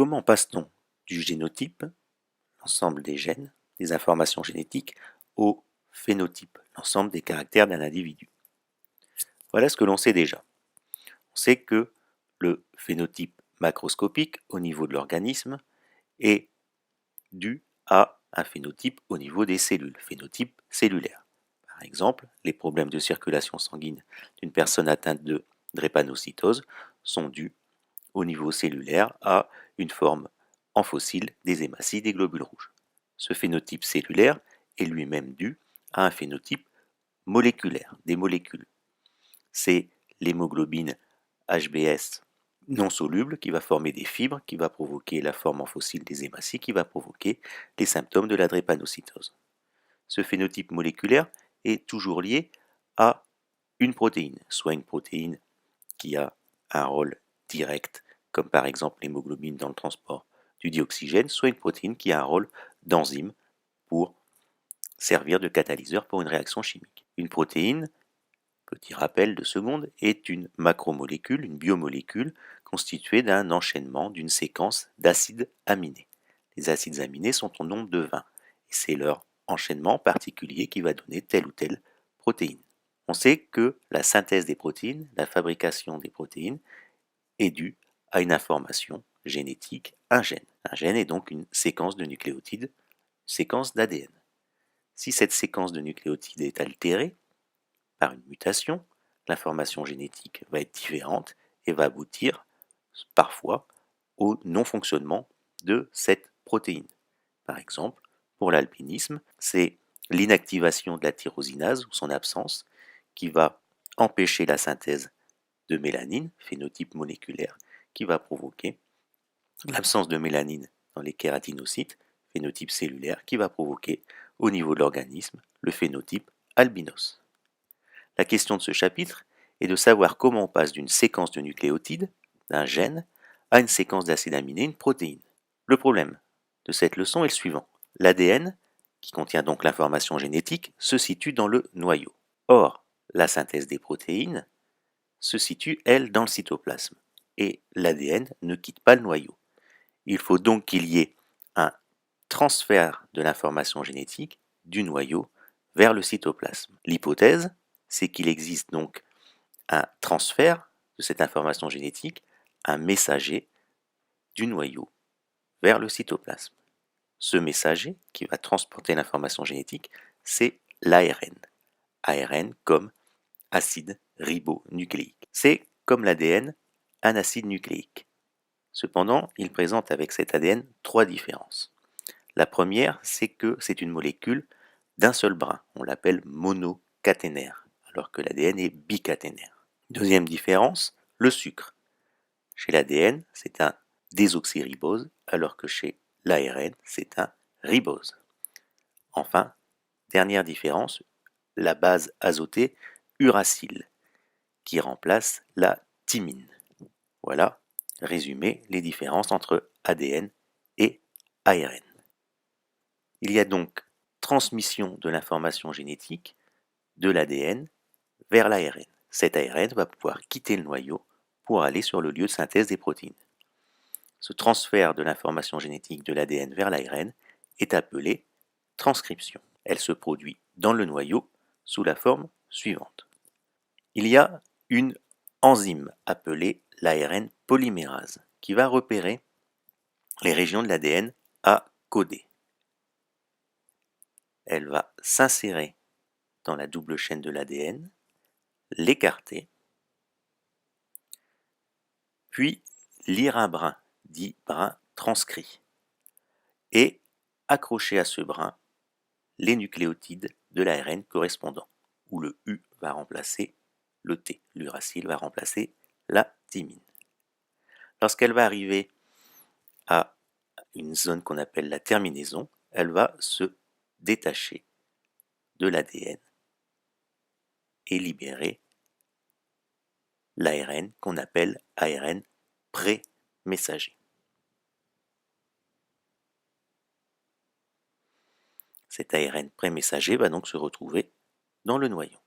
Comment passe-t-on du génotype, l'ensemble des gènes, des informations génétiques, au phénotype, l'ensemble des caractères d'un individu? Voilà ce que l'on sait déjà. On sait que le phénotype macroscopique au niveau de l'organisme est dû à un phénotype au niveau des cellules, phénotype cellulaire. Par exemple, les problèmes de circulation sanguine d'une personne atteinte de drépanocytose sont dus au niveau cellulaire à une forme en fossile des hématies des globules rouges. Ce phénotype cellulaire est lui-même dû à un phénotype moléculaire, des molécules. C'est l'hémoglobine HbS non soluble qui va former des fibres, qui va provoquer la forme en fossile des hématies, qui va provoquer les symptômes de la drépanocytose. Ce phénotype moléculaire est toujours lié à une protéine, soit une protéine qui a un rôle direct, comme par exemple l'hémoglobine dans le transport du dioxygène, soit une protéine qui a un rôle d'enzyme pour servir de catalyseur pour une réaction chimique. Une protéine, petit rappel de seconde, est une macromolécule, une biomolécule constituée d'un enchaînement, d'une séquence d'acides aminés. Les acides aminés sont au nombre de 20 et c'est leur enchaînement particulier qui va donner telle ou telle protéine. On sait que la synthèse des protéines, la fabrication des protéines, est due à une information génétique, un gène. Un gène est donc une séquence de nucléotides, séquence d'ADN. Si cette séquence de nucléotides est altérée par une mutation, l'information génétique va être différente et va aboutir parfois au non-fonctionnement de cette protéine. Par exemple, pour l'albinisme, c'est l'inactivation de la tyrosinase ou son absence qui va empêcher la synthèse de mélanine, phénotype moléculaire, qui va provoquer l'absence de mélanine dans les kératinocytes, phénotype cellulaire, qui va provoquer au niveau de l'organisme le phénotype albinos. La question de ce chapitre est de savoir comment on passe d'une séquence de nucléotides, d'un gène, à une séquence d'acides aminés, une protéine. Le problème de cette leçon est le suivant. L'ADN, qui contient donc l'information génétique, se situe dans le noyau. Or, la synthèse des protéines se situe, elle, dans le cytoplasme. Et l'ADN ne quitte pas le noyau. Il faut donc qu'il y ait un transfert de l'information génétique du noyau vers le cytoplasme. L'hypothèse, c'est qu'il existe donc un transfert de cette information génétique, un messager du noyau vers le cytoplasme. Ce messager qui va transporter l'information génétique, c'est l'ARN. ARN comme acide ribonucléique. C'est, comme l'ADN, un acide nucléique. Cependant, il présente avec cet ADN 3 différences. La première, c'est que c'est une molécule d'un seul brin. On l'appelle monocaténaire, alors que l'ADN est bicaténaire. Deuxième différence, le sucre. Chez l'ADN, c'est un désoxyribose, alors que chez l'ARN, c'est un ribose. Enfin, dernière différence, la base azotée uracile, qui remplace la thymine. Voilà, résumé, les différences entre ADN et ARN. Il y a donc transmission de l'information génétique de l'ADN vers l'ARN. Cet ARN va pouvoir quitter le noyau pour aller sur le lieu de synthèse des protéines. Ce transfert de l'information génétique de l'ADN vers l'ARN est appelé transcription. Elle se produit dans le noyau sous la forme suivante. Il y a une enzyme appelée l'ARN polymérase qui va repérer les régions de l'ADN à coder. Elle va s'insérer dans la double chaîne de l'ADN, l'écarter, puis lire un brin, dit brin transcrit, et accrocher à ce brin les nucléotides de l'ARN correspondant, où le U va remplacer le T, l'uracile va remplacer la thymine. Lorsqu'elle va arriver à une zone qu'on appelle la terminaison, elle va se détacher de l'ADN et libérer l'ARN qu'on appelle ARN pré-messager. Cet ARN pré-messager va donc se retrouver dans le noyau.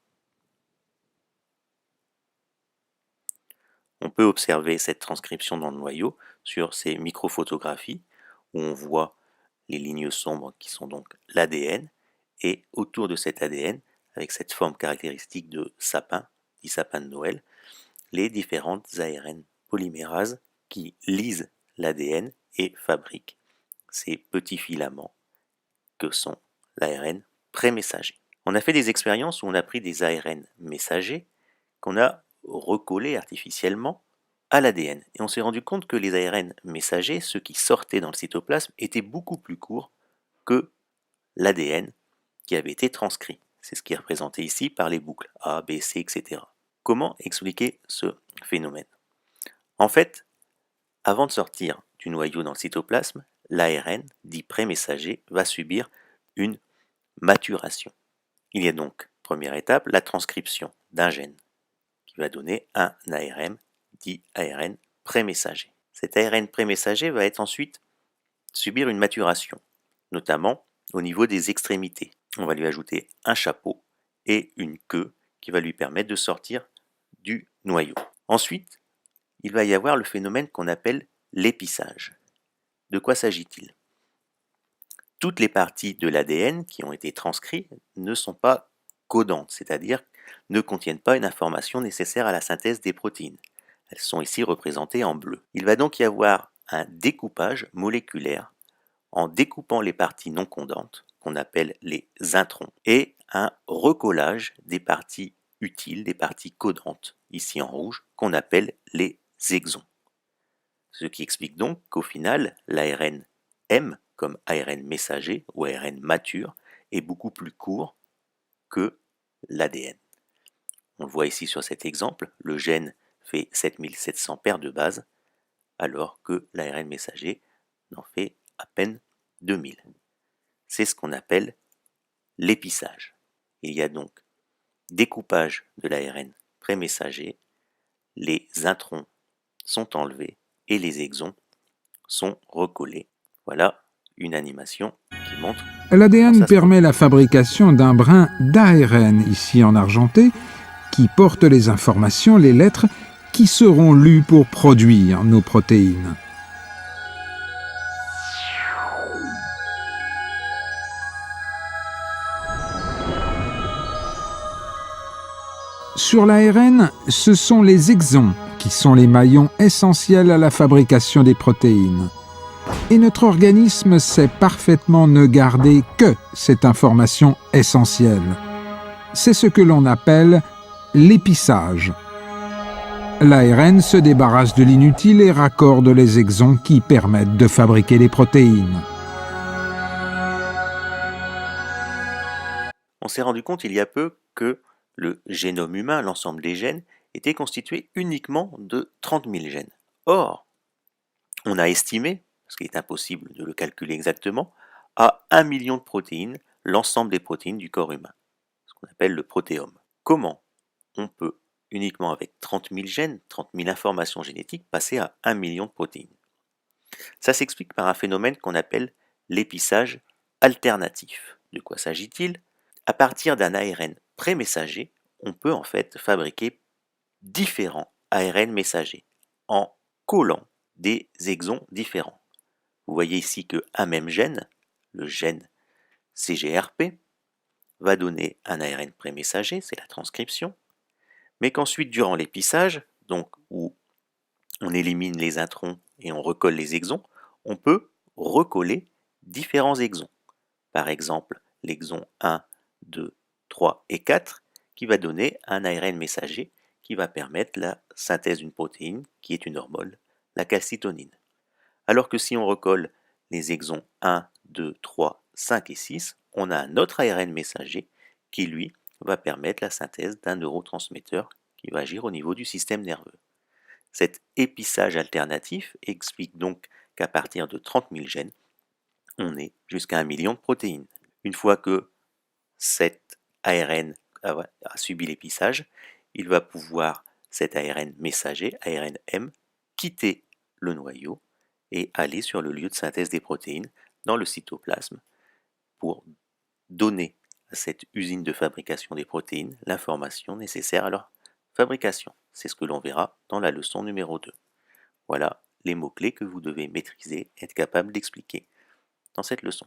On peut observer cette transcription dans le noyau sur ces microphotographies où on voit les lignes sombres qui sont donc l'ADN et autour de cet ADN, avec cette forme caractéristique de sapin, dit sapin de Noël, les différentes ARN polymérases qui lisent l'ADN et fabriquent ces petits filaments que sont l'ARN prémessager. On a fait des expériences où on a pris des ARN messagers qu'on a recollés artificiellement à l'ADN. Et on s'est rendu compte que les ARN messagers, ceux qui sortaient dans le cytoplasme, étaient beaucoup plus courts que l'ADN qui avait été transcrit. C'est ce qui est représenté ici par les boucles A, B, C, etc. Comment expliquer ce phénomène? En fait, avant de sortir du noyau dans le cytoplasme, l'ARN, dit prémessager, va subir une maturation. Il y a donc, première étape, la transcription d'un gène qui va donner un ARN, dit ARN prémessager. Cet ARN prémessager va être ensuite subir une maturation, notamment au niveau des extrémités. On va lui ajouter un chapeau et une queue qui va lui permettre de sortir du noyau. Ensuite, il va y avoir le phénomène qu'on appelle l'épissage. De quoi s'agit-il? Toutes les parties de l'ADN qui ont été transcrites ne sont pas codantes, c'est-à-dire ne contiennent pas une information nécessaire à la synthèse des protéines. Elles sont ici représentées en bleu. Il va donc y avoir un découpage moléculaire en découpant les parties non codantes, qu'on appelle les introns, et un recollage des parties utiles, des parties codantes, ici en rouge, qu'on appelle les exons. Ce qui explique donc qu'au final, l'ARN M, comme ARN messager ou ARN mature, est beaucoup plus court que l'ADN. On le voit ici sur cet exemple, le gène fait 7700 paires de bases, alors que l'ARN messager n'en fait à peine 2000. C'est ce qu'on appelle l'épissage. Il y a donc découpage de l'ARN prémessager, les introns sont enlevés et les exons sont recollés. Voilà une animation qui montre. L'ADN permet la fabrication d'un brin d'ARN, ici en argenté, qui porte les informations, les lettres, qui seront lues pour produire nos protéines. Sur l'ARN, ce sont les exons qui sont les maillons essentiels à la fabrication des protéines. Et notre organisme sait parfaitement ne garder que cette information essentielle. C'est ce que l'on appelle l'épissage. L'ARN se débarrasse de l'inutile et raccorde les exons qui permettent de fabriquer les protéines. On s'est rendu compte il y a peu que le génome humain, l'ensemble des gènes, était constitué uniquement de 30 000 gènes. Or, on a estimé, ce qui est impossible de le calculer exactement, à 1 million de protéines, l'ensemble des protéines du corps humain, ce qu'on appelle le protéome. Comment on peut, uniquement avec 30 000 gènes, 30 000 informations génétiques, passer à 1 million de protéines? Ça s'explique par un phénomène qu'on appelle l'épissage alternatif. De quoi s'agit-il? À partir d'un ARN prémessager, on peut en fait fabriquer différents ARN messagers en collant des exons différents. Vous voyez ici qu'un même gène, le gène CGRP, va donner un ARN prémessager, c'est la transcription, mais qu'ensuite, durant l'épissage, donc où on élimine les introns et on recolle les exons, on peut recoller différents exons. Par exemple, l'exon 1, 2, 3 et 4, qui va donner un ARN messager qui va permettre la synthèse d'une protéine qui est une hormone, la calcitonine. Alors que si on recolle les exons 1, 2, 3, 5 et 6, on a un autre ARN messager qui, lui, va permettre la synthèse d'un neurotransmetteur qui va agir au niveau du système nerveux. Cet épissage alternatif explique donc qu'à partir de 30 000 gènes, on est jusqu'à 1 million de protéines. Une fois que cet ARN a subi l'épissage, il va pouvoir, cet ARN messager, ARN M, quitter le noyau et aller sur le lieu de synthèse des protéines dans le cytoplasme pour donner à cette usine de fabrication des protéines l'information nécessaire à leur fabrication. C'est ce que l'on verra dans la leçon numéro 2. Voilà les mots-clés que vous devez maîtriser et être capable d'expliquer dans cette leçon.